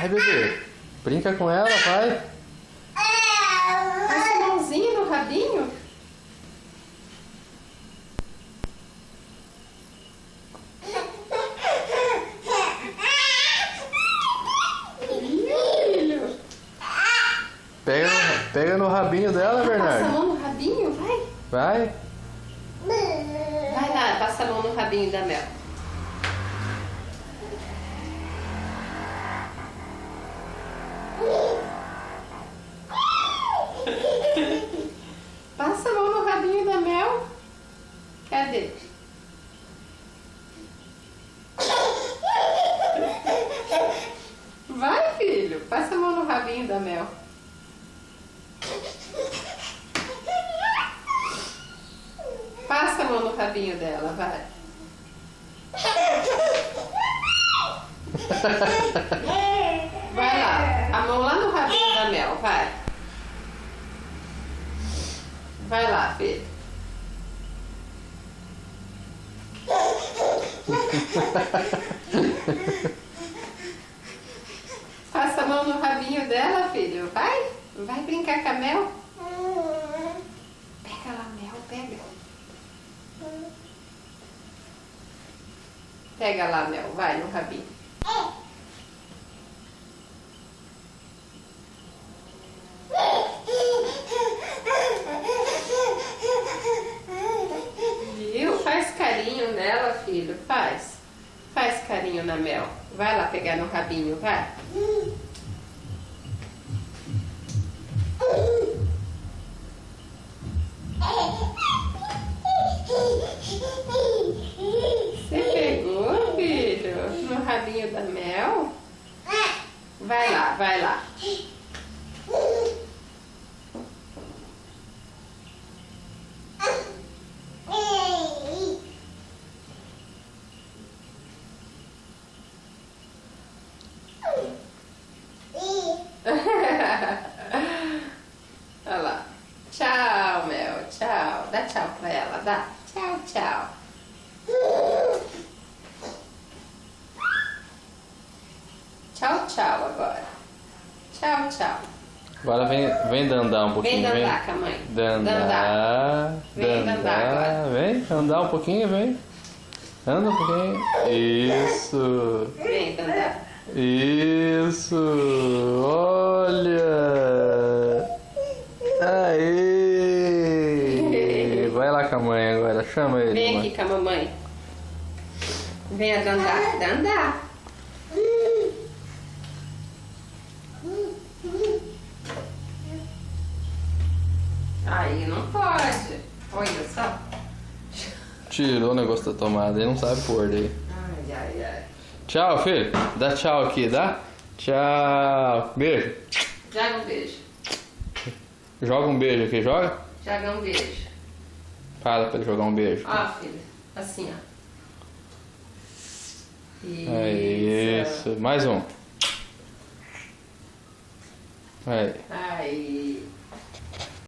Vai, bebê. Brinca com ela, vai. Passa a mãozinha no rabinho. Filho. Pega no rabinho dela, Passa a Bernardo. mão no rabinho, vai. Vai. Vai lá, passa a mão no rabinho da Mel. Passa a mão no rabinho da Mel. Cadê? Vai, filho. Passa a mão no rabinho da Mel. Passa a mão no rabinho dela, vai. Vai lá. A mão lá no rabinho da Mel, vai. Vai lá, filho. Passa a mão no rabinho dela, filho. Vai. Vai brincar com a Mel. Pega lá, Mel, pega. Pega lá, Mel. Vai no rabinho. Viu? Faz carinho nela, filho. Faz. Faz carinho na Mel. Vai lá pegar no rabinho, vai. Você pegou, filho? No rabinho da Mel? Vai lá, vai lá. Olha lá. Tchau, Mel. Tchau. Dá tchau pra ela, dá. Tchau, tchau. Tchau, tchau agora. Tchau, tchau. Agora vem dandar um pouquinho. Vem dandar com a mãe. Dandar. Vem dandar agora. Vem andar um pouquinho, vem. Anda um pouquinho. Isso. Vem dandar. Isso. Olha. Aê. Vai lá com a mãe agora. Chama ele. Vem mãe. aqui com a mamãe. Venha dandar. Dandar. Aí não pode. Olha só. Tirou o negócio da tomada. Ele não sabe pôr daí. Ai, ai, ai. Tchau, filho. Dá tchau aqui, dá? Tchau. Beijo. Joga um beijo. Joga um beijo aqui, joga? Joga um beijo. Fala pra ele jogar um beijo. Ó, filho. Assim, ó. É isso. Mais um. Aí. Aí.